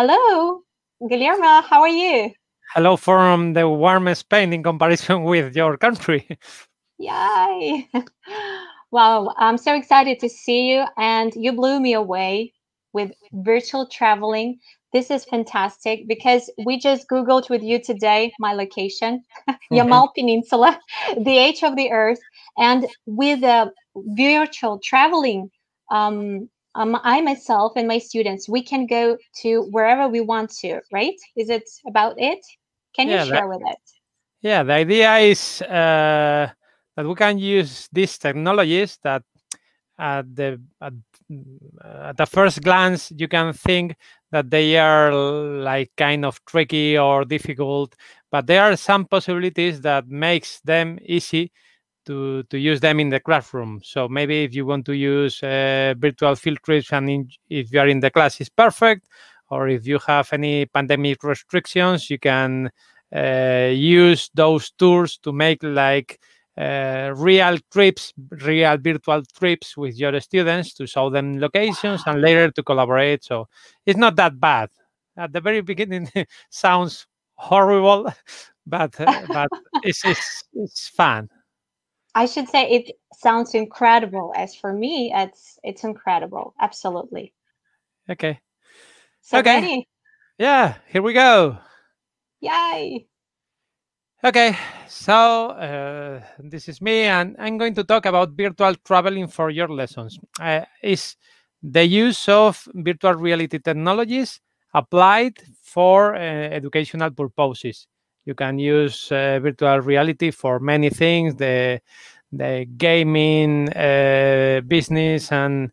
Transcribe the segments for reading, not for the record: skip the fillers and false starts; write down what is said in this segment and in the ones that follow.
Hello, Guillermo, how are you? Hello from the warm Spain in comparison with your country. Yay! Wow, I'm so excited to see you, and you blew me away with virtual traveling. This is fantastic because we just Googled with you today my location, Yamal Peninsula, the edge of the earth, and with virtual traveling, I myself and my students, we can go to wherever we want to, right? Is it about it? Can you yeah, share with it? the idea is that we can use these technologies that at the at, at the first glance you can think that they are like kind of tricky or difficult, but there are some possibilities that makes them easy to use them in the classroom. So maybe if you want to use virtual field trips and if you are in the class is perfect, or if you have any pandemic restrictions, you can use those tools to make like real trips, real virtual trips with your students to show them locations and later to collaborate. So it's not that bad. At the very beginning, sounds horrible, but it's fun. I should say it sounds incredible. As for me, it's incredible. Absolutely. Okay. So Okay. ready? Yeah, here we go. Yay! Okay, so this is me, and I'm going to talk about virtual traveling for your lessons. Is the use of virtual reality technologies applied for educational purposes. You can use virtual reality for many things: the gaming business and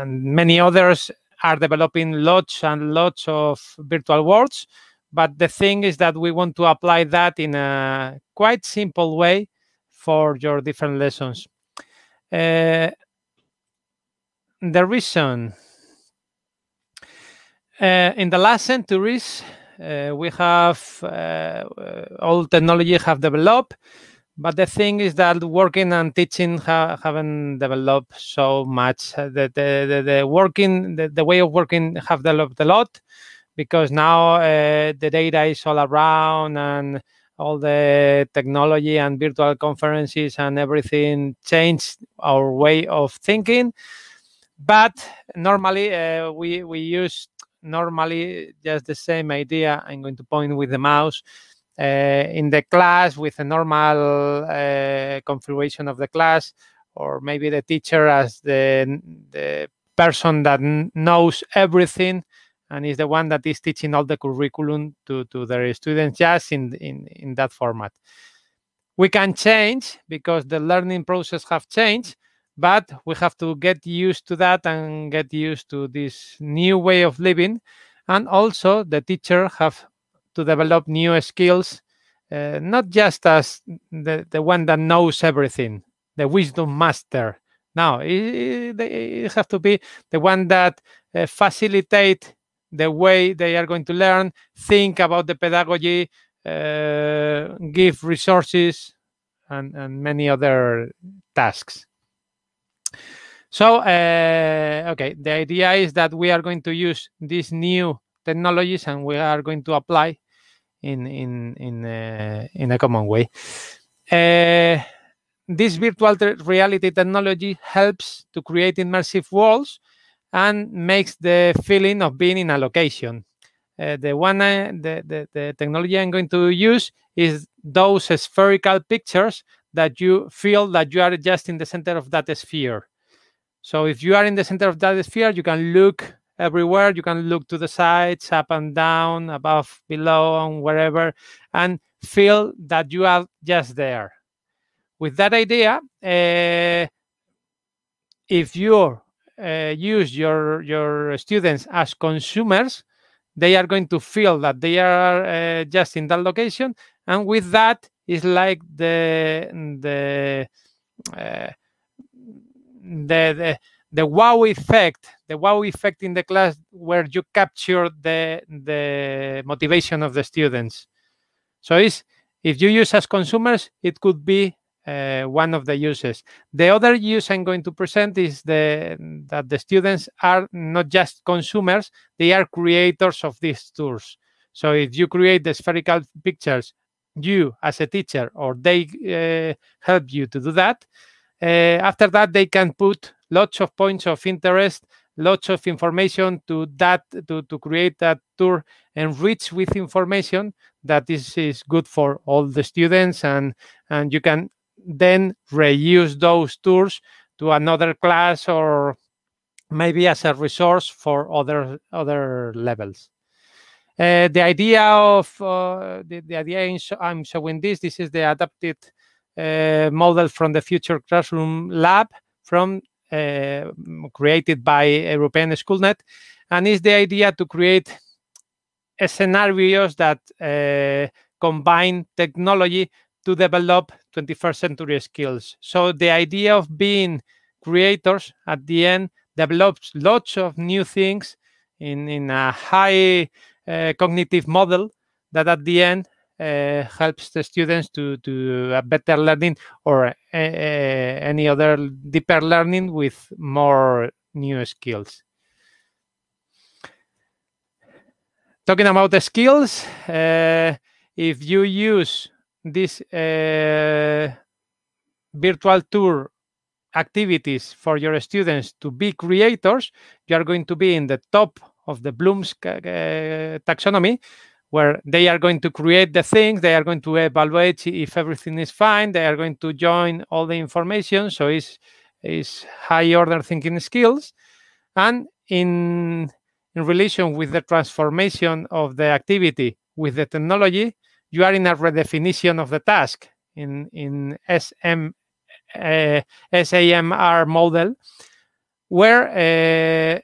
many others are developing lots and lots of virtual worlds. But the thing is that we want to apply that in a quite simple way for your different lessons. The reason in the last centuries we have all technology have developed, but the thing is that working and teaching haven't developed so much. The working, the way of working have developed a lot, because now the data is all around and all the technology and virtual conferences and everything changed our way of thinking. But normally we use normally just the same idea. I'm going to point with the mouse in the class with a normal configuration of the class, or maybe the teacher as the person that knows everything and is the one that is teaching all the curriculum to their students, just in that format. We can change because the learning process have changed, but we have to get used to that and get used to this new way of living. And also the teacher have to develop new skills, not just as the one that knows everything, the wisdom master. No, it have to be the one that facilitate the way they are going to learn, think about the pedagogy, give resources, and many other tasks. So, okay, the idea is that we are going to use these new technologies and we are going to apply in a common way. This virtual reality technology helps to create immersive worlds and makes the feeling of being in a location. The technology I'm going to use is those spherical pictures that you feel that you are just in the center of that sphere. So if you are in the center of that sphere, you can look everywhere. You can look to the sides, up and down, above, below, and wherever, and feel that you are just there. With that idea, if you use your students as consumers, they are going to feel that they are just in that location, and with that is like uh, the wow effect, in the class, where you capture the motivation of the students. So if you use as consumers, it could be one of the uses. The other use I'm going to present is that the students are not just consumers, they are creators of these tools. So if you create the spherical pictures, you as a teacher, or they help you to do that, after that they can put lots of points of interest, lots of information to create that tour enriched with information that is good for all the students, and you can then reuse those tours to another class, or maybe as a resource for other levels. The idea of the idea I'm showing this is the adapted model from the Future Classroom Lab from created by European SchoolNet, and is the idea to create scenarios that combine technology to develop 21st century skills. So the idea of being creators at the end develops lots of new things in a high cognitive model that at the end helps the students to a better learning, or any other deeper learning with more new skills. Talking about the skills, if you use this virtual tour activities for your students to be creators, you are going to be in the top of the Bloom's taxonomy, where they are going to create the things, they are going to evaluate if everything is fine, they are going to join all the information. So it's high order thinking skills. And in relation with the transformation of the activity with the technology, you are in a redefinition of the task in SAMR model, where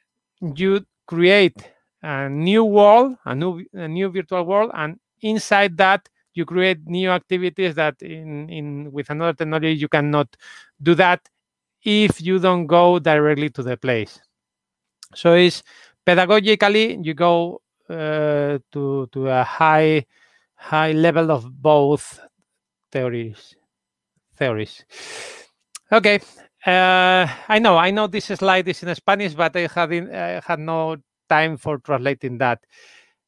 you create a new world, a new virtual world, and inside that you create new activities that with another technology you cannot do that if you don't go directly to the place. So it's pedagogically you go to a high level of both theories. Okay. I know this slide is in Spanish, but I had no time for translating that.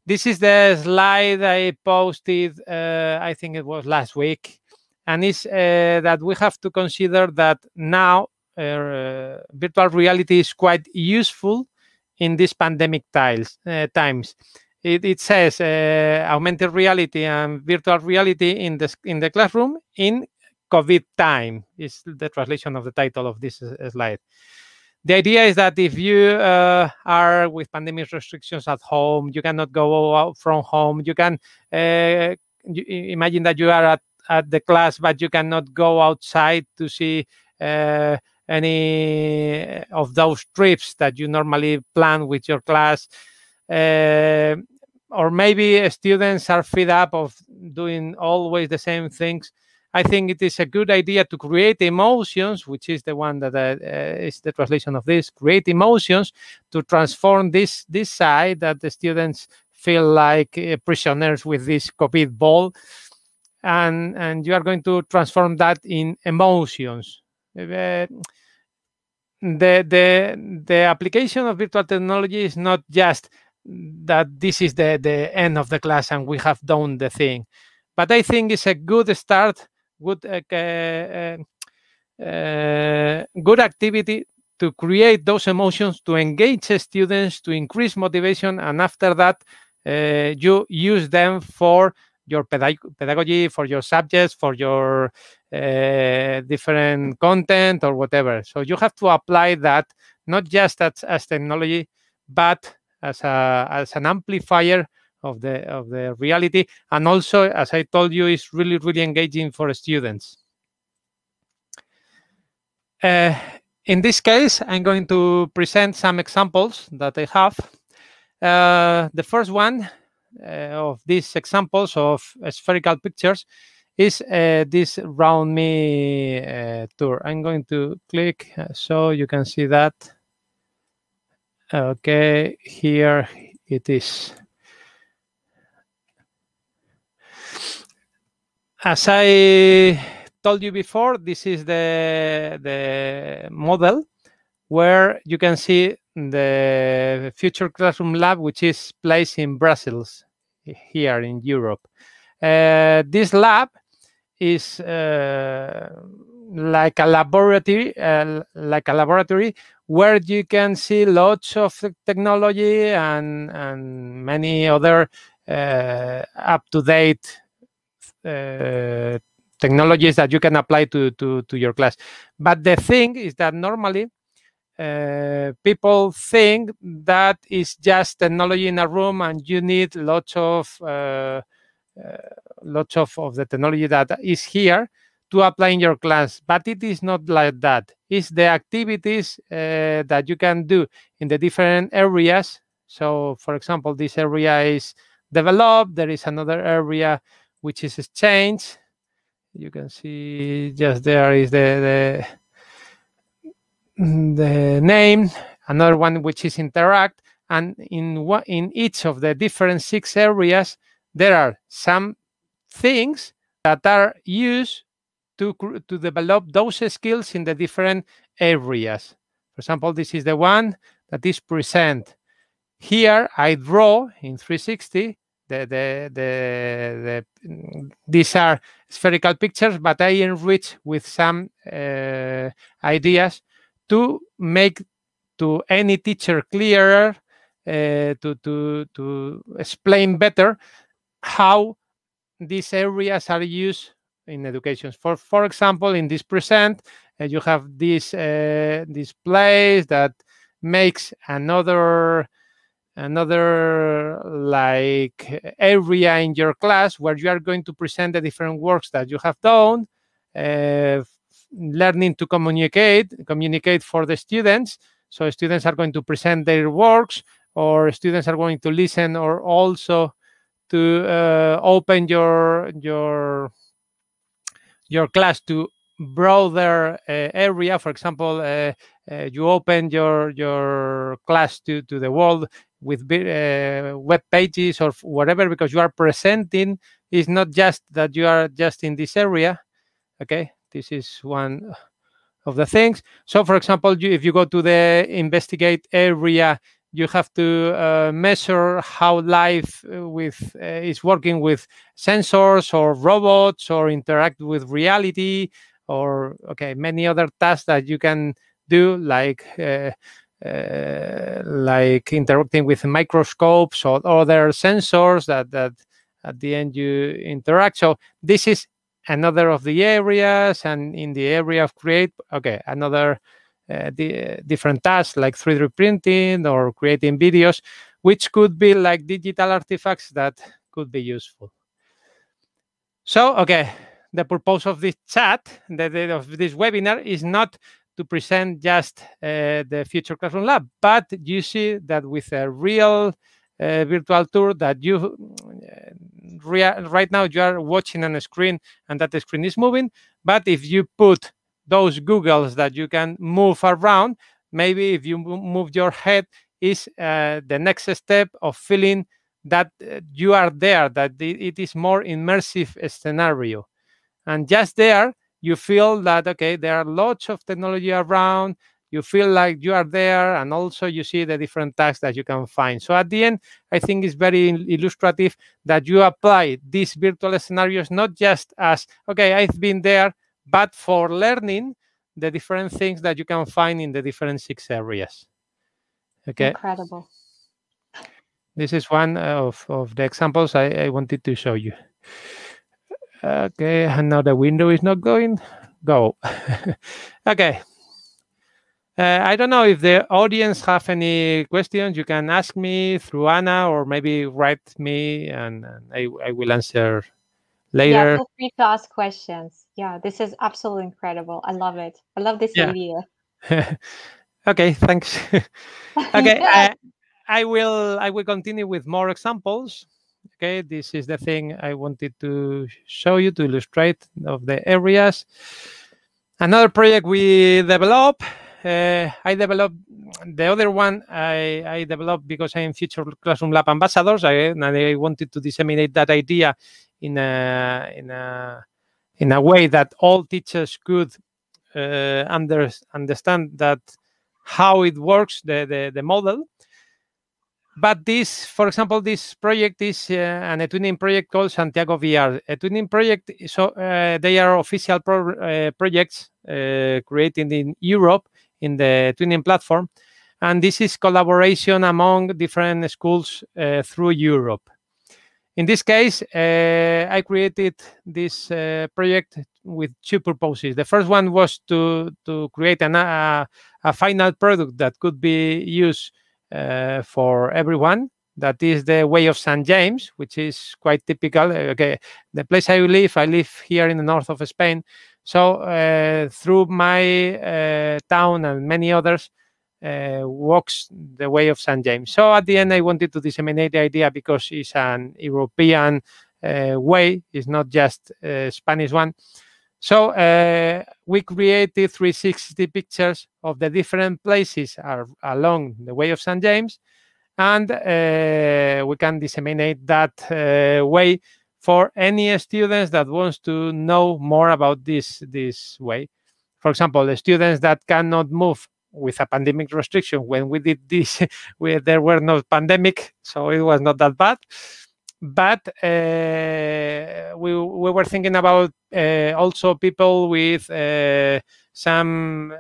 This is the slide I posted, I think it was last week, and it's that we have to consider that now virtual reality is quite useful in these pandemic times. It says augmented reality and virtual reality in the classroom in COVID time is the translation of the title of this slide. The idea is that if you are with pandemic restrictions at home, you cannot go out from home. You can imagine that you are at the class, but you cannot go outside to see any of those trips that you normally plan with your class. Or maybe students are fed up of doing always the same things. I think it is a good idea to create emotions, which is the one that is the translation of this, create emotions to transform this side that the students feel like prisoners with this COVID ball. And you are going to transform that in emotions. The application of virtual technology is not just that this is the end of the class and we have done the thing. But I think it's a good start, good activity to create those emotions, to engage students, to increase motivation, and after that, you use them for your pedagogy, for your subjects, for your different content or whatever. So you have to apply that not just as technology, but as an amplifier of the reality, and also, as I told you, is really engaging for students. In this case, I'm going to present some examples that I have. The first one of these examples of spherical pictures is this Round Me tour. I'm going to click so you can see that. Okay, here it is. As I told you before, this is the model where you can see the future classroom lab, which is placed in Brussels, here in Europe. This lab is like a laboratory, where you can see lots of technology and many other up-to-date technologies that you can apply to your class. But the thing is that normally people think that it's just technology in a room and you need lots of the technology that is here to apply in your class. But it is not like that. It's the activities that you can do in the different areas. So, for example, this area is developed. There is another area which is exchange. You can see just there is the name. Another one which is interact. And in each of the different 6 areas, there are some things that are used to develop those skills in the different areas. For example, this is the one that is present. Here I draw in 360. These are spherical pictures, but I enrich with some ideas to make to any teacher clearer, to explain better how these areas are used in education. For example, in this present, you have this place that makes another like area in your class where you are going to present the different works that you have done, learning to communicate for the students. So students are going to present their works, or students are going to listen, or also to open your class to broader area. For example, you open your class to the world with web pages or whatever, because you are presenting. It's not just that you are just in this area. Okay, this is one of the things. So, for example, if you go to the investigate area, you have to measure how life is working with sensors or robots, or interact with reality, or many other tasks that you can do, like interacting with microscopes or other sensors that at the end you interact. So this is another of the areas. And in the area of create, another different tasks like 3D printing or creating videos, which could be like digital artifacts that could be useful. So, the purpose of this chat, of this webinar, is not to present just the Future Classroom Lab, but you see that with a real virtual tour that you right now you are watching on a screen, and that the screen is moving. But if you put those Googles that you can move around, maybe if you move your head, is the next step of feeling that you are there, that it is more immersive scenario. And just there, you feel that, there are lots of technology around. You feel like you are there, and also you see the different tasks that you can find. So at the end, I think it's very illustrative that you apply these virtual scenarios, not just as, I've been there, but for learning the different things that you can find in the different 6 areas. Incredible. This is one of the examples I wanted to show you. And now the window is not going. Go. I don't know if the audience have any questions. You can ask me through Anna, or maybe write me, and I will answer later. Yeah, feel free to ask questions. Yeah, this is absolutely incredible. I love it. I love this idea. Thanks. I will continue with more examples. This is the thing I wanted to show you to illustrate of the areas. Another project we developed. I developed the other one. I developed because I am Future Classroom Lab ambassadors, and I wanted to disseminate that idea in in a way that all teachers could understand that how it works, the model. But this, for example, this project is an eTwinning project called Santiago VR. eTwinning project, so they are official projects created in Europe in the eTwinning platform. And this is collaboration among different schools through Europe. In this case, I created this project with two purposes. The first one was to create a final product that could be used for everyone. That is the Way of St. James, which is quite typical. Okay, the place I live here in the north of Spain. So through my town and many others, walks the Way of St. James. So at the end, I wanted to disseminate the idea because it's an European way. It's not just a Spanish one. So we created 360 pictures of the different places along the Way of St. James, and we can disseminate that way for any students that wants to know more about this way. For example, the students that cannot move with a pandemic restriction. When we did this, there were no pandemic, so it was not that bad. But we were thinking about also people with some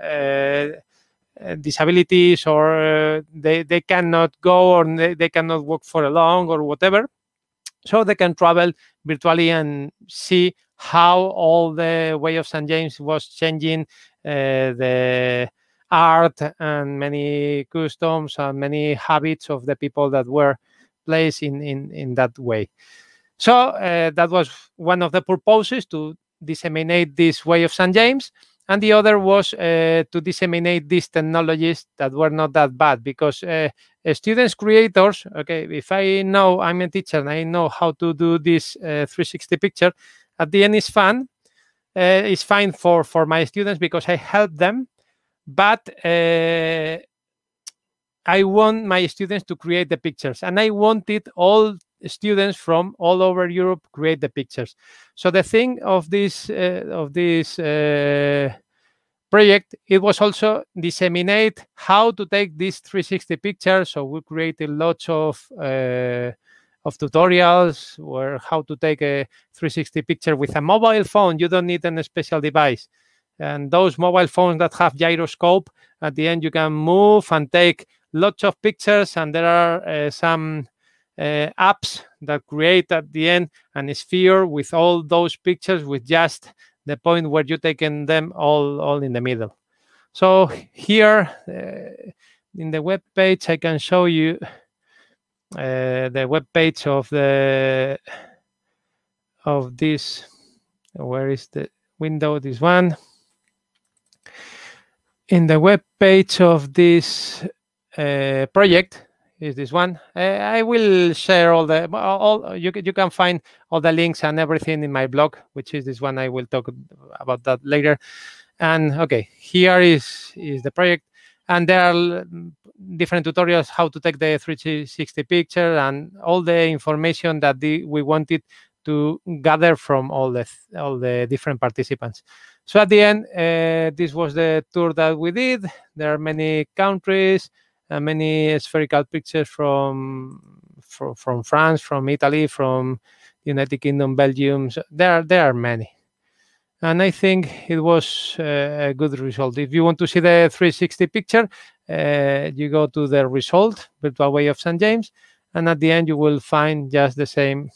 disabilities, or they cannot go, or they cannot work for long or whatever. So they can travel virtually and see how all the Way of St. James was changing the art and many customs and many habits of the people that were placed in that way. So that was one of the purposes, to disseminate this Way of St. James. And the other was to disseminate these technologies that were not that bad, because students, creators, okay, if I know, I'm a teacher and I know how to do this 360 picture, at the end it's fun. It's fine for my students because I help them. But I want my students to create the pictures, and I wanted all students from all over Europe create the pictures. So the thing of this project, it was also disseminate how to take these 360 pictures. So we created lots of tutorials where how to take a 360 picture with a mobile phone. You don't need a special device. And those mobile phones that have gyroscope, at the end you can move and take lots of pictures. And there are some apps that create at the end an sphere with all those pictures, with just the point where you're taking them all in the middle. So here in the web page, I can show you the web page of this. Where is the window? This one. In the web page of this project is this one. I will share all you can find all the links and everything in my blog, which is this one. I will talk about that later. And okay, here is the project, and there are different tutorials how to take the 360 picture and all the information that we wanted to gather from all the different participants. So at the end, this was the tour that we did. There are many countries and many spherical pictures from France, from Italy, from United Kingdom, Belgium. So there are many. And I think it was a good result. If you want to see the 360 picture, you go to the result, Virtual Way of St. James, and at the end you will find just the same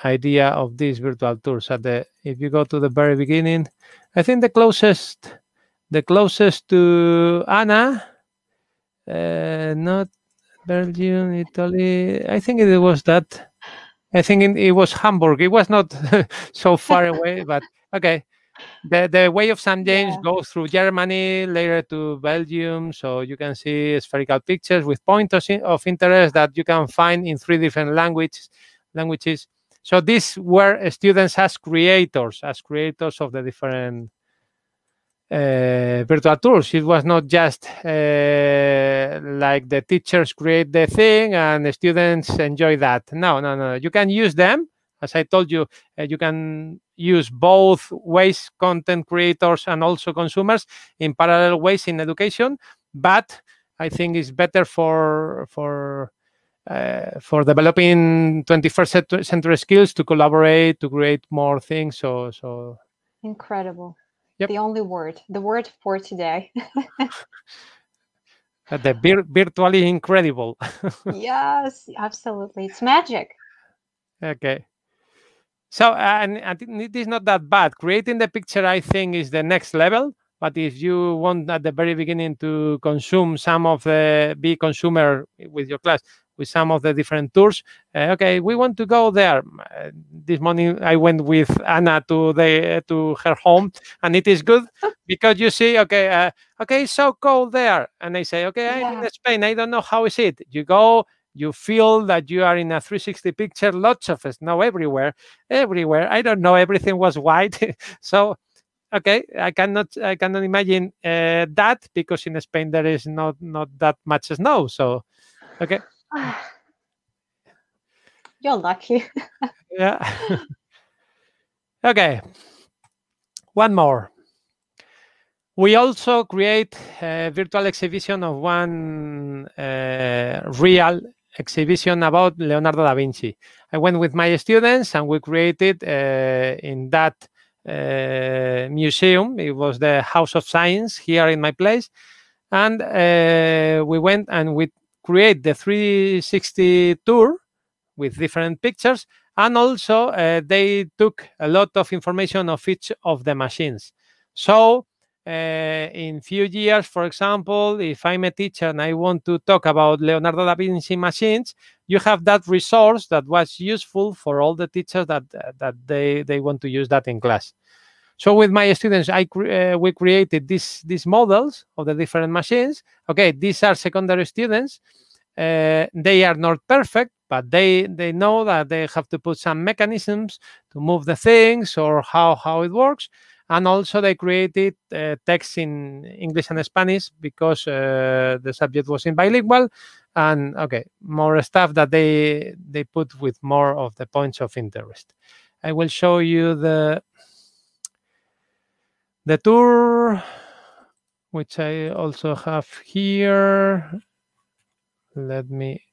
idea of these virtual tours. If you go to the very beginning, I think the closest to Anna, not Belgium, Italy. I think it was that. I think it was Hamburg. It was not so far away, but okay. The Way of St. James goes through Germany, later to Belgium. So you can see spherical pictures with points of interest that you can find in 3 different languages. So these were students as creators of the different virtual tours. It was not just like the teachers create the thing and the students enjoy that. No. You can use them As I told you, you can use both ways, content creators and also consumers, in parallel ways in education. But I think it's better for developing 21st century skills, to collaborate, to create more things. So Incredible. Yep. The only word, the word for today. Virtually incredible. Yes, absolutely. It's magic. Okay. So, and it is not that bad. Creating the picture, I think, is the next level. But if you want at the very beginning to consume some of the, be consumer with your class, with some of the different tours, okay, we want to go there. This morning I went with Anna to her home, and it is good because you see, okay, it's so cold there, and I say, okay, I'm Yeah. in Spain. I don't know how is it. You go, you feel that you are in a 360 picture, lots of snow everywhere. I don't know, everything was white. So okay, I cannot imagine that, because in Spain there is not that much snow. So okay. You're lucky. Yeah. Okay, one more. We also create a virtual exhibition of one real exhibition about Leonardo da Vinci. I went with my students and we created in that museum. It was the House of Science here in my place. And we went and we create the 360 tour with different pictures. And also they took a lot of information of each of the machines. So in few years, for example, if I'm a teacher and I want to talk about Leonardo da Vinci machines, you have that resource that was useful for all the teachers that they want to use that in class. So with my students, we created these models of the different machines. Okay, these are secondary students. They are not perfect, but they know that they have to put some mechanisms to move the things or how it works. And also they created text in English and Spanish because the subject was in bilingual. And okay, more stuff that they put with more of the points of interest. I will show you the tour, which I also have here. Let me.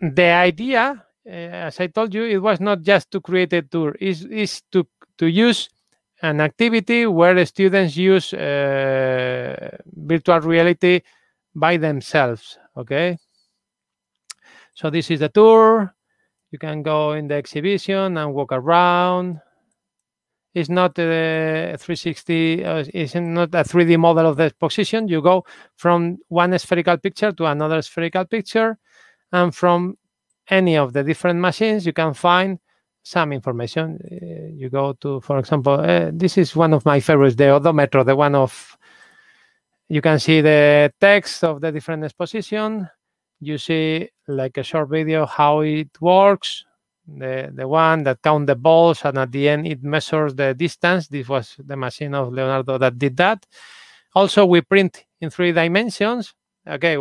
The idea, as I told you, it was not just to create a tour. Is to use an activity where the students use virtual reality by themselves. Okay. So this is the tour. You can go in the exhibition and walk around. It's not a 360, it's not a 3D model of the exposition. You go from one spherical picture to another spherical picture, and from any of the different machines, you can find some information. You go to, for example, this is one of my favorites, the odometro, the one of, you can see the text of the different exposition. You see like a short video how it works. The one that count the balls, and at the end it measures the distance. This was the machine of Leonardo that did that. Also, we print in 3 dimensions. Okay,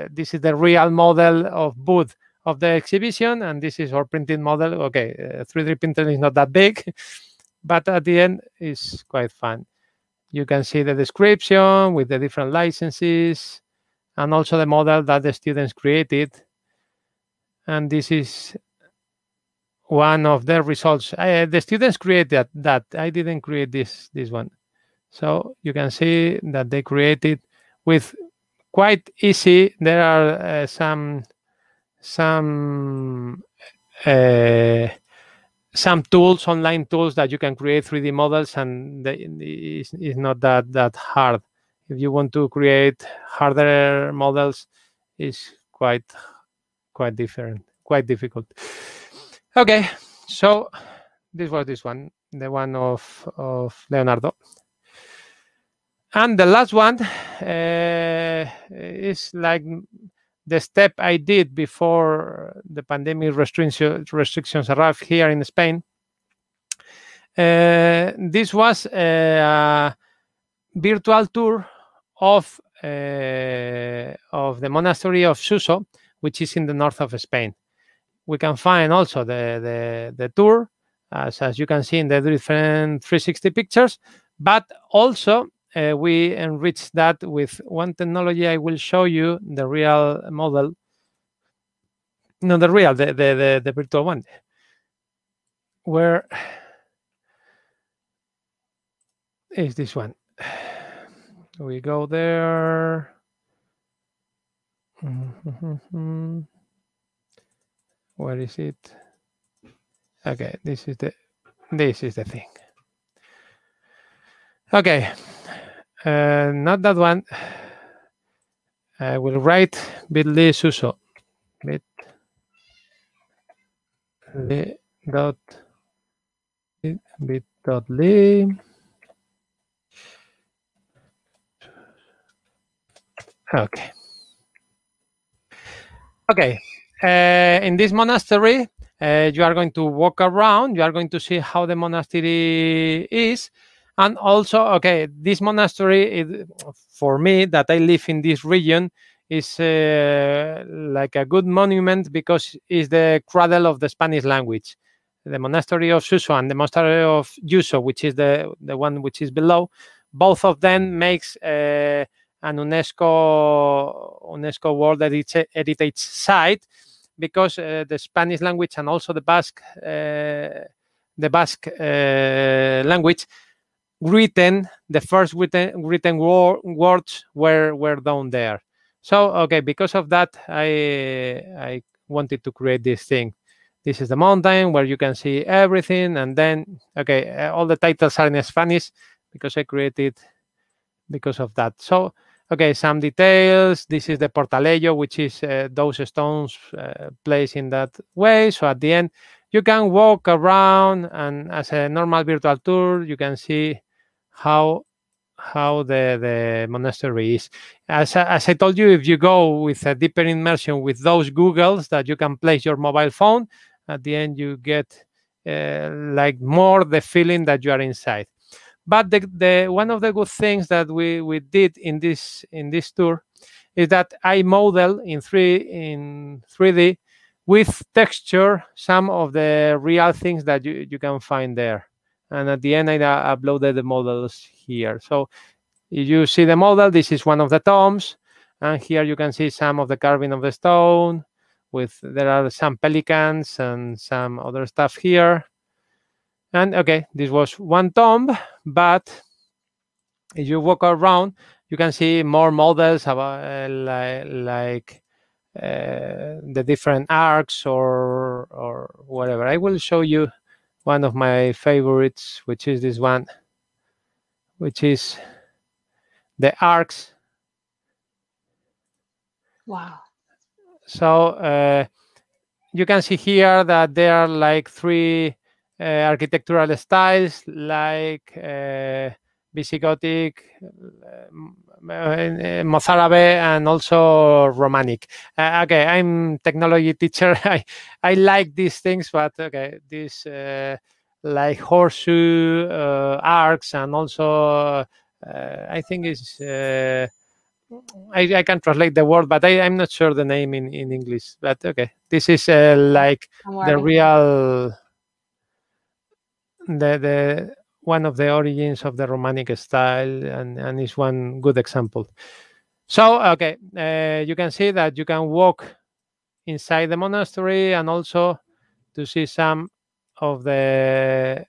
this is the real model of booth of the exhibition, and this is our printed model. Okay, 3D printer is not that big, but at the end it's quite fun. You can see the description with the different licenses, and also the model that the students created. And this is one of the results. The students created that. I didn't create this one. So you can see that they created with quite easy. There are some tools, online tools, that you can create 3D models, and it's not that hard. If you want to create harder models, it's quite different, quite difficult. Okay, so this was this one, the one of Leonardo. And the last one is like the step I did before the pandemic restrictions arrived here in Spain. This was a virtual tour of the monastery of Suso, which is in the north of Spain. We can find also the tour, as you can see in the different 360 pictures, but also we enrich that with one technology. I will show you the real model. No, the real, the virtual one, where is this one? We go there. Where is it? Okay, this is the thing. Okay, not that one. I will write bit.ly suso bit.ly. Okay. Okay. In this monastery, you are going to walk around. You are going to see how the monastery is. And also, okay, this monastery, for me, that I live in this region, is like a good monument because it's the cradle of the Spanish language. The monastery of Suso and the monastery of Yuso, which is the one which is below, both of them makes an UNESCO World Heritage Site because the Spanish language and also the Basque language the first written words were down there. So okay, because of that, I wanted to create this thing. This is the mountain where you can see everything, and then okay, all the titles are in Spanish because I created because of that. So okay, some details. This is the Portalejo, which is those stones placed in that way. So at the end, you can walk around, and as a normal virtual tour, you can see how the monastery is. As I told you, if you go with a deeper immersion with those Googles that you can place your mobile phone, at the end you get like more the feeling that you are inside. But the one of the good things that we did in this tour is that I model in 3D with texture some of the real things that you can find there. And at the end, I uploaded the models here. So if you see the model, this is one of the tombs. And here you can see some of the carving of the stone. There are some pelicans and some other stuff here. And okay, this was one tomb, but if you walk around, you can see more models about like the different arcs or whatever. I will show you one of my favorites, which is this one, which is the arcs. Wow. So you can see here that there are like three architectural styles, like Visigothic, Mozarabe, and also Romanic. Okay, I'm technology teacher. I like these things, but okay, this like horseshoe arcs, and also I think is I can translate the word, but I'm not sure the name in English. But okay, this is like the real the one of the origins of the Romanic style, and is one good example. So okay, you can see that you can walk inside the monastery and also to see some of the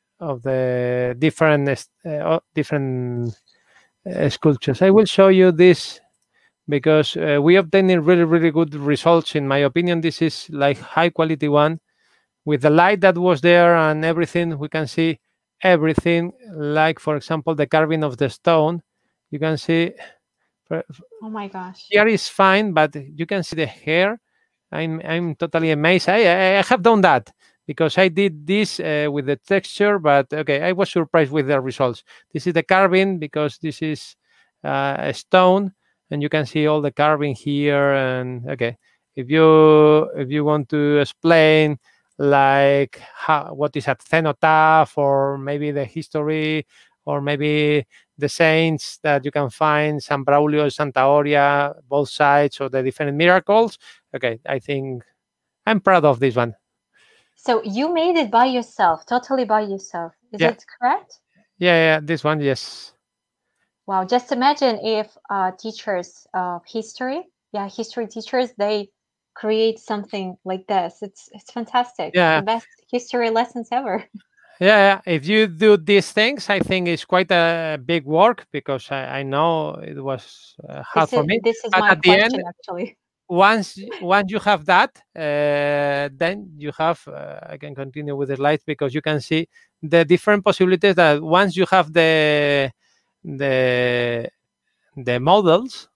different sculptures. I will show you this because we obtained really good results. In my opinion, this is like high quality one. With the light that was there and everything, we can see everything. Like, for example, the carving of the stone. You can see. Oh my gosh! Here is fine, but you can see the hair. I'm totally amazed. I have done that because I did this with the texture, but okay, I was surprised with the results. This is the carving because this is a stone, and you can see all the carving here. And okay, if you want to explain like what is a cenotaph, or maybe the history, or maybe the saints that you can find, San Braulio, Santa Oria, both sides, or the different miracles. Okay, I think I'm proud of this one. So you made it by yourself, totally by yourself. Is Yeah. it correct? Yeah, this one, yes. Wow, just imagine if teachers of history, history teachers, they create something like this. It's fantastic. The Yeah. best history lessons ever. Yeah, if you do these things, I think it's quite a big work, because I know it was hard This for is me. this is But my at the end, question actually. once you have that, then you have. I can continue with the slides, because you can see the different possibilities that once you have the the models.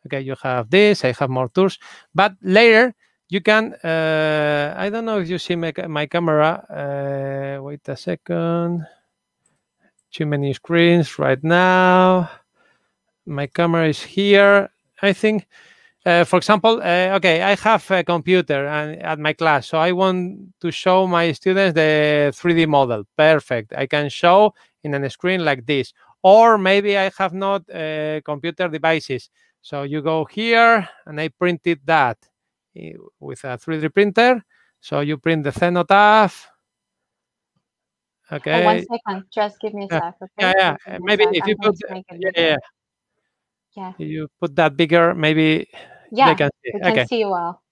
Okay, you have this. I have more tours, but later you can. I don't know if you see my camera. Wait a second. Too many screens right now. My camera is here. I think, for example, okay, I have a computer at my class, so I want to show my students the 3D model. Perfect. I can show in a screen like this. Or maybe I have not computer devices. So you go here, and I printed that with a 3D printer. So you print the cenotaph. Oh, one Okay. second. Just give me a Yeah, sec, okay? yeah. Just give me a Maybe sec. if I'm you going put, to make it yeah, yeah, bigger. Yeah. you put that bigger, maybe they Yeah, can see. we can Okay. see you well.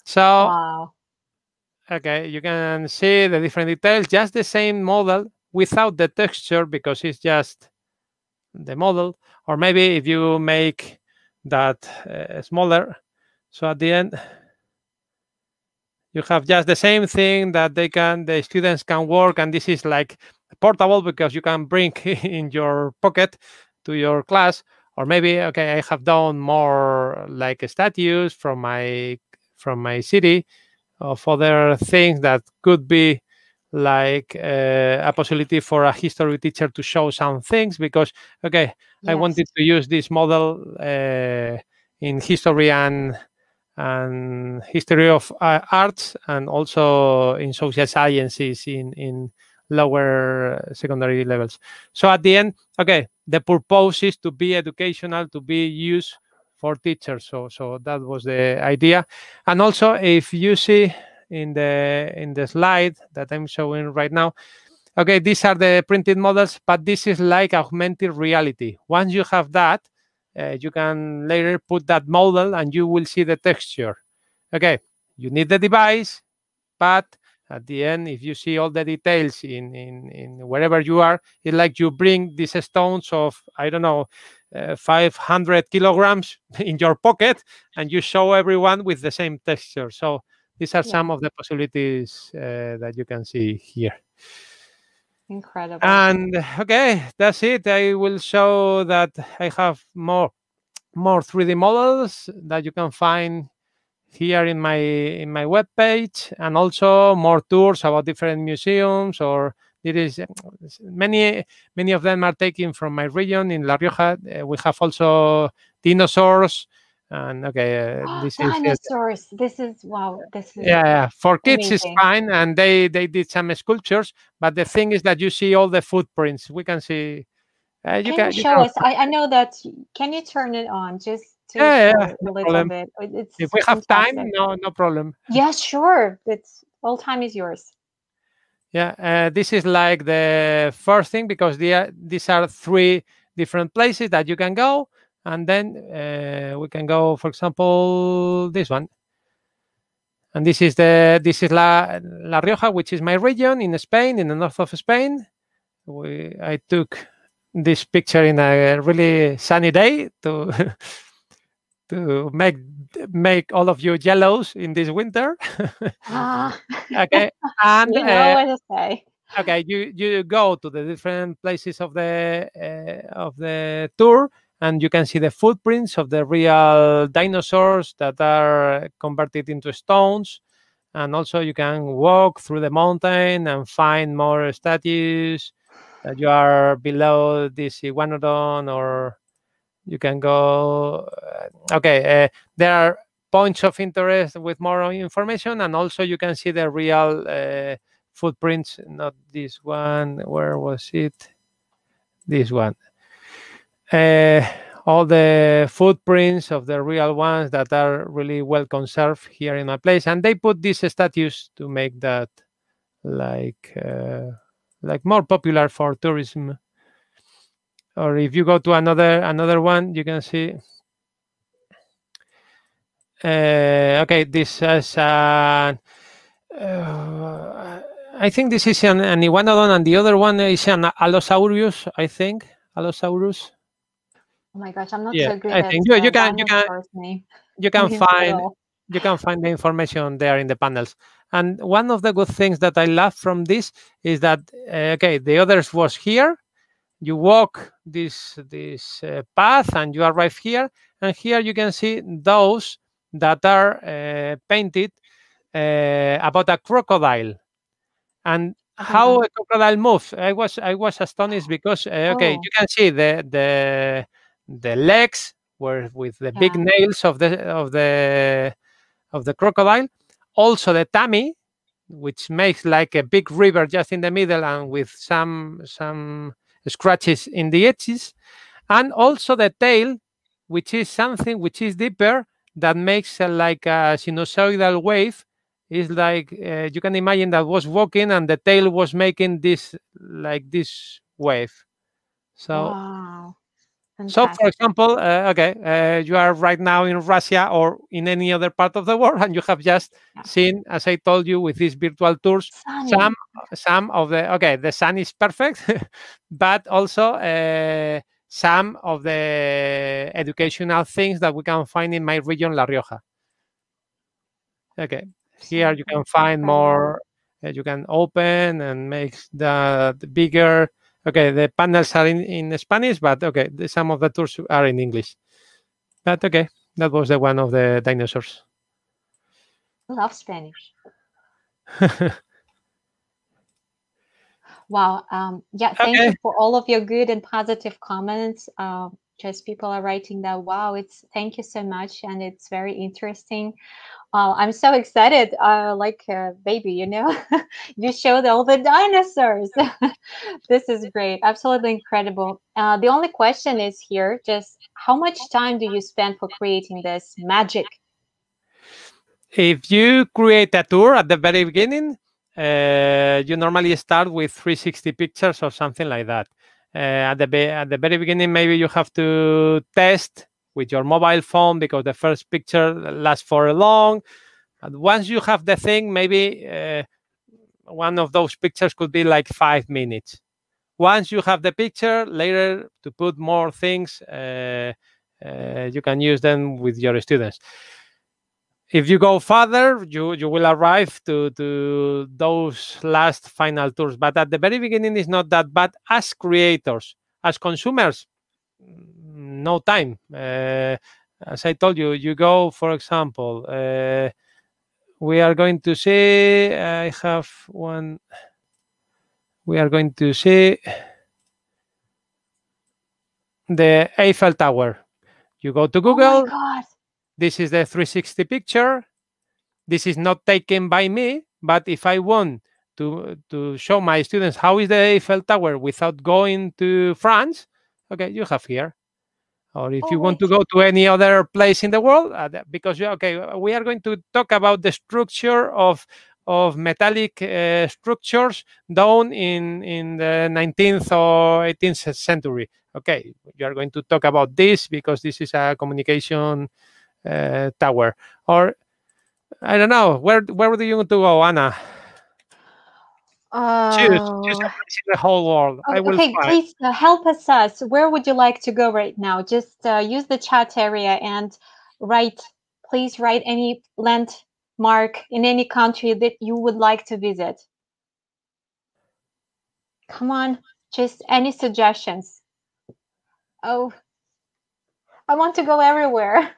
So, Wow. okay, you can see the different details, just the same model without the texture, because it's just the model. Or maybe if you make that smaller, so at the end you have just the same thing that the students can work, and this is like portable, because you can bring in your pocket to your class. Or maybe, okay, I have done more like statues from my city, of other things that could be like a possibility for a history teacher to show some things, because okay, I Yes. wanted to use this model in history and history of arts, and also in social sciences in lower secondary levels. So at the end, okay, the purpose is to be educational, to be used for teachers. So that was the idea. And also, if you see in the slide that I'm showing right now, okay, these are the printed models, but this is like augmented reality. Once you have that, you can later put that model and you will see the texture. Okay, you need the device, but at the end, if you see all the details in wherever you are, it's like you bring these stones of, I don't know, 500 kilograms in your pocket, and you show everyone with the same texture. So these are some Yeah. of the possibilities that you can see here. Incredible. And okay, that's it. I will show that I have more 3D models that you can find here in my web page, and also more tours about different museums. Or there is many of them are taken from my region in La Rioja. We have also dinosaurs, and okay, this is it. Dinosaurs. This is wow. This is Yeah, for kids it's amazing. fine, and they did some sculptures. But the thing is that you see all the footprints. We can see. Can you You show can. us? I know that. Can you turn it on just to Yeah, show no a little problem. bit? If It's we have time, fantastic. no problem. Yes, sure. It's all time is yours. Yeah, this is like the first thing, because these are three different places that you can go, and then we can go, for example, this one. And this is La Rioja, which is my region in Spain, in the north of Spain. I took this picture in a really sunny day to to make all of you yellows in this winter. Ah, Okay, and you know what to say. okay, you go to the different places of the tour, and you can see the footprints of the real dinosaurs that are converted into stones. And also you can walk through the mountain and find more statues that you are below this iguanodon. Or you can go okay, there are points of interest with more information, and also you can see the real footprints. Not this one, where was it? This one. all the footprints of the real ones that are really well conserved here in my place, and they put this status to make that like more popular for tourism. Or if you go to another one, you can see. Okay, this is I think this is an iguanodon, and the other one is an Allosaurus. I think Allosaurus. Oh my gosh, I'm not Yeah, so good I at think dinosaurs name you can names at find all. the information there in the panels. And one of the good things that I love from this is that okay, the others was here. You walk this path and you arrive here, and here you can see those that are painted about a crocodile and how a crocodile moves. I was astonished because okay, Oh, you can see the legs were with the big yeah. nails of the crocodile. Also the tummy, which makes like a big river just in the middle and with some scratches in the edges, and also the tail, which is something which is deeper that makes like a sinusoidal wave. Is like you can imagine that was walking and the tail was making this like this wave. So Wow. so, for Fantastic. example, okay, you are right now in Russia or in any other part of the world, and you have just Yeah. seen, as I told you, with these virtual tours, some Sunny. some of the okay, the sun is perfect, but also some of the educational things that we can find in my region, La Rioja. Okay, here you can Absolutely find incredible. more. You can open and make the bigger. Okay, the panels are in Spanish, but okay, some of the tours are in English. But okay, that was the one of the dinosaurs. Love Spanish. Wow. Yeah, thank Okay. you for all of your good and positive comments. Just people are writing that, wow, it's thank you so much. And it's very interesting. I'm so excited, like a baby, you know. You showed all the dinosaurs. This is great, absolutely incredible. The only question is here, just how much time do you spend for creating this magic? If you create a tour at the very beginning, you normally start with 360 pictures or something like that. At the very beginning, maybe you have to test with your mobile phone because the first picture lasts for long. And once you have the thing, maybe one of those pictures could be like 5 minutes. Once you have the picture, later to put more things, you can use them with your students. If you go further, you will arrive to those last final tours. But at the very beginning, it's not that bad as creators. As consumers, no time. As I told you, you go, for example, we are going to see, I have one, we are going to see the Eiffel Tower. You go to Oh my Google, God. this is the 360 picture. This is not taken by me, but if I want to show my students how is the Eiffel Tower without going to France, okay, you have here. Or if Oh, you want to wait. go to any other place in the world, because okay, we are going to talk about the structure of metallic structures down in the 19th or 18th century. Okay, you are going to talk about this because this is a communication tower. Or I don't know. Where do you want to go, Anna? Choose Oh, a place in the whole world. I will okay. find. Please help us. Where would you like to go right now? Just use the chat area and write, please write any landmark in any country that you would like to visit. Come on, just any suggestions. Oh, I want to go everywhere.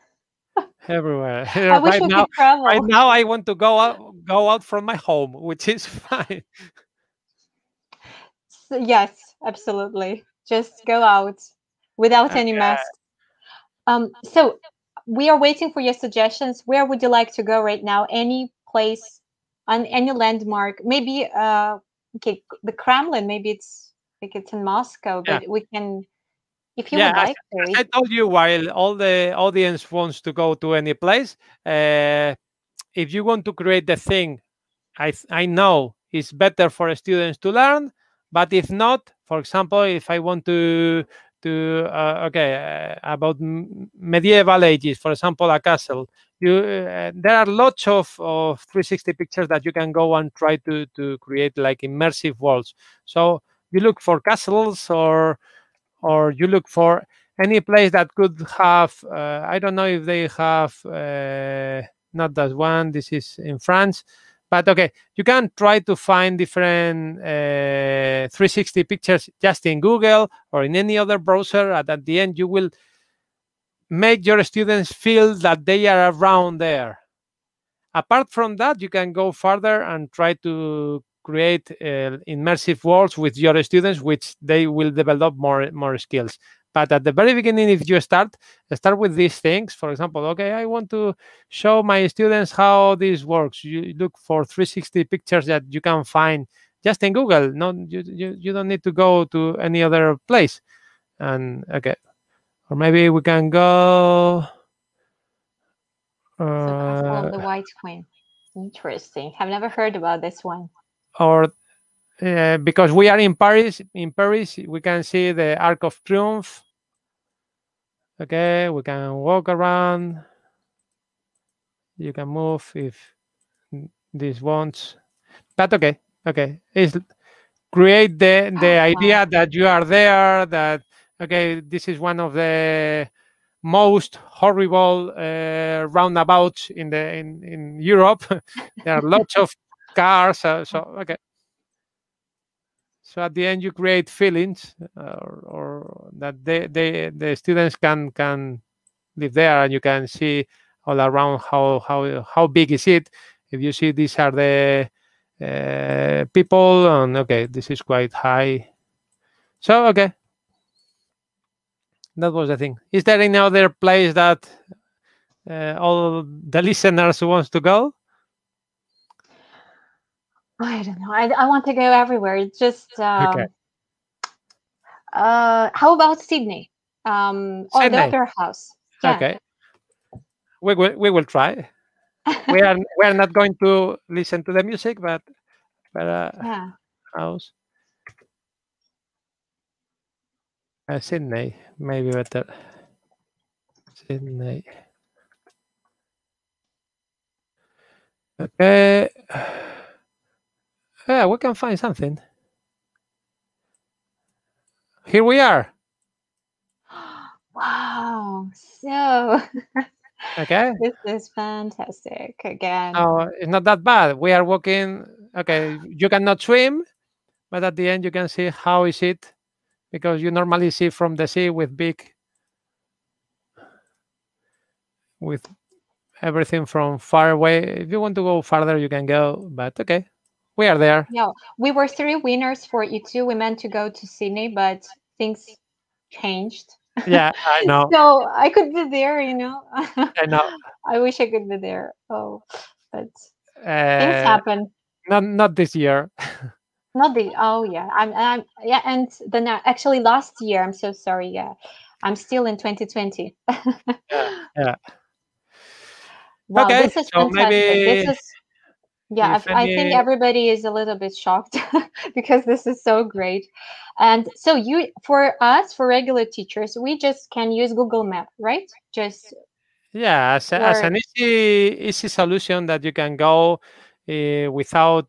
Everywhere. I wish Right we now, could travel. I want to go out from my home, which is fine. Yes, absolutely. Just go out without any Okay. masks. So we are waiting for your suggestions. Where would you like to go right now? Any place on any landmark? Maybe okay, the Kremlin, maybe it's like it's in Moscow, Yeah. but we can. if you Yeah, would like, as I sorry. told you, while all the audience wants to go to any place, if you want to create the thing, I know it's better for students to learn. But if not, for example, if I want to okay, about medieval ages, for example, a castle, there are lots of 360 pictures that you can go and try to create like immersive worlds. So you look for castles, or you look for any place that could have, I don't know if they have, not that one, this is in France, but okay, you can try to find different 360 pictures just in Google or in any other browser, and at the end you will make your students feel that they are around there. Apart from that, you can go further and try to create immersive worlds with your students, which they will develop more skills. But at the very beginning, if you start with these things, for example, okay, I want to show my students how this works. You look for 360 pictures that you can find just in Google. No, you don't need to go to any other place. And okay, or maybe we can go. So Castle of Uh, the White Queen. Interesting. Have never heard about this one. or because we are in Paris, we can see the Arc of Triumph. Okay, we can walk around. You can move if this wants. But okay, okay. It's create the Wow. idea that you are there. That okay, this is one of the most horrible roundabouts in Europe. There are lots of cars. So okay, so at the end you create feelings, or that the students can live there, and you can see all around how big is it. If you see these are the people, and okay, this is quite high. So okay, that was the thing. Is there any other place that all the listeners wants to go? I don't know. I want to go everywhere. It's just Okay, how about Sydney? Or the Sydney. Opera House. Yeah. Okay, we will try. We are not going to listen to the music, but Yeah. house. Sydney, maybe better. Sydney. Okay. Yeah, we can find something. Here we are. Wow. So Okay. this is fantastic again. Oh, it's not that bad. We are walking. Okay, you cannot swim, but at the end you can see how is it, because you normally see from the sea with everything from far away. If you want to go farther, you can go. But okay, we are there. Yeah, we were three winners for E2. We meant to go to Sydney, but things changed. Yeah, I know. So I could be there, you know. I know. I wish I could be there. Oh, but things Uh, happen. not this year. Not the oh yeah. I'm yeah, and then actually last year, I'm so sorry, yeah. I'm still in 2020. Yeah, yeah. Wow, Okay, this is so fantastic. This maybe is yeah, if I think any, everybody is a little bit shocked because this is so great. And so you for us, for regular teachers, we just can use Google Map, right? Just yeah, as or an easy solution that you can go without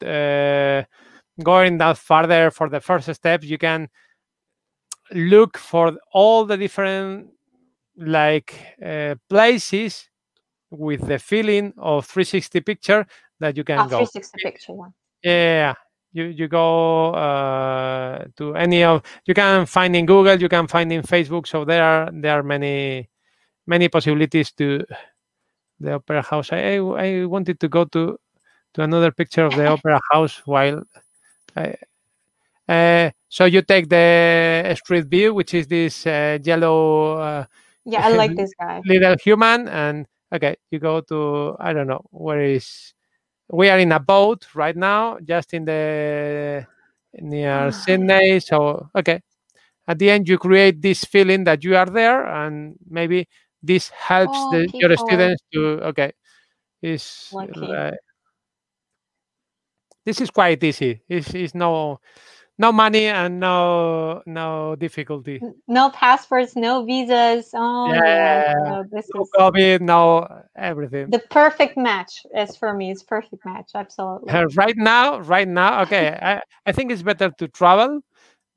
going that farther for the first steps, you can look for all the different like places with the feeling of 360 picture that you a can go. 360 picture one. Yeah, you go to any of, you can find in Google, you can find in Facebook. So there are many possibilities to the opera house. I wanted to go to another picture of the opera house while I, so you take the street view, which is this yellow Yeah, I like this guy. little human, and okay, you go to, I don't know where is. We are in a boat right now, just in the near Sydney. So okay, at the end you create this feeling that you are there, and maybe this helps Oh, your people are students to is lucky. this is quite easy. It's no money and no difficulty. No passports, no visas. Oh yes. Yeah, So this no is COVID, no everything. the perfect match. As for me, it's perfect match. Absolutely. Right now, okay. I think it's better to travel,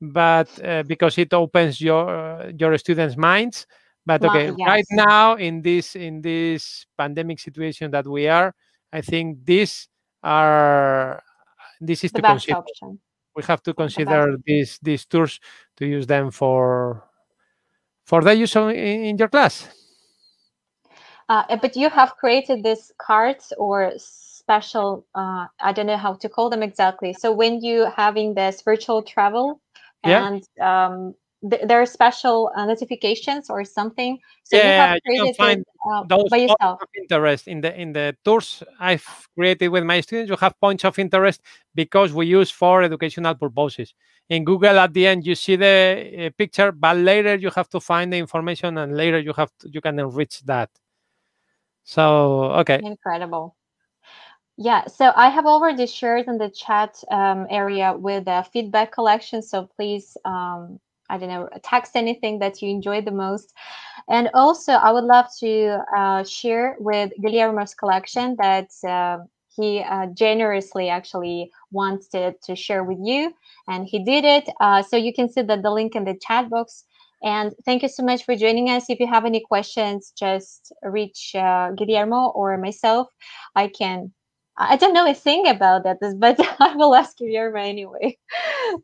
but because it opens your students' minds. But okay, right Yes, now in this pandemic situation that we are, I think this is the to best consider. option. We have to Yeah, the best. consider these tours to use them for the use in your class. But you have created these cards or special, I don't know how to call them exactly. So when you having this virtual travel Yeah. and there are special notifications or something. So you have Yeah, you can created it find those by points yourself. of interest in the tours I've created with my students. You have points of interest because we use for educational purposes. In Google, at the end, you see the picture, but later you have to find the information, and later you can enrich that. So okay, Incredible. Yeah, so I have already shared in the chat area with the feedback collection. So please, I don't know, text anything that you enjoy the most. And also, I would love to share with Guillermo's collection that he generously actually wanted to share with you, and he did it. So you can see the link in the chat box. And thank you so much for joining us. If you have any questions, just reach Guillermo or myself. I can. I don't know a thing about that, but I will ask Guillermo anyway.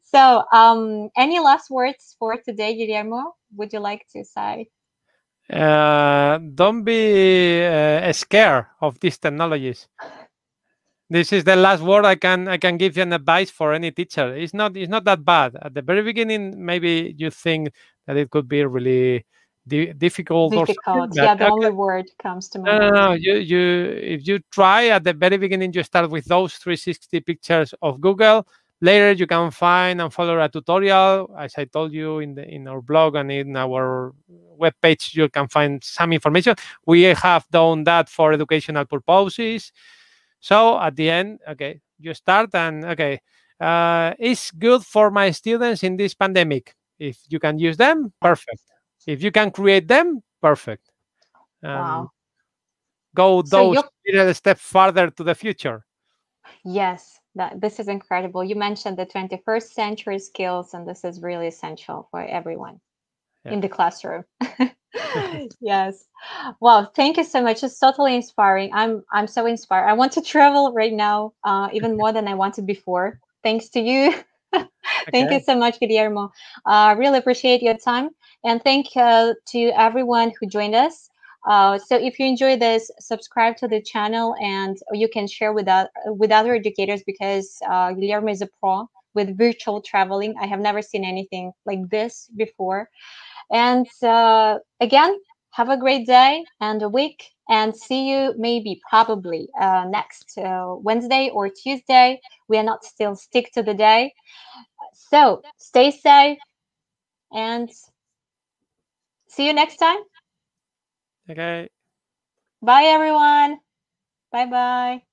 So, any last words for today, Guillermo? Would you like to say? don't be scared of these technologies. This is the last word I can give you an advice for any teacher. It's not that bad. At the very beginning, maybe you think that it could be really difficult or something, Difficult. but Yeah, the only word comes to my no, no, mind. no. You if you try at the very beginning, you start with those 360 pictures of Google. Later, you can find and follow a tutorial, as I told you in our blog and in our web page. You can find some information. We have done that for educational purposes. So at the end, okay, you start and okay, it's good for my students in this pandemic. If you can use them, perfect. If you can create them, perfect. And Wow. go So those you, little step farther to the future. yes, this is incredible. You mentioned the 21st century skills, and this is really essential for everyone Yeah. in the classroom. Yes. Wow, thank you so much. It's totally inspiring. I'm so inspired. I want to travel right now, even more than I wanted before. Thanks to you. Thank you Okay. so much, Guillermo. Really appreciate your time. And thank to everyone who joined us. So if you enjoy this, subscribe to the channel and you can share with other educators because Guillermo is a pro with virtual traveling. I have never seen anything like this before. And again, have a great day and a week, and see you maybe probably next Wednesday or Tuesday. We are not still stick to the day. So stay safe and see you next time. Okay. Bye, everyone. Bye bye.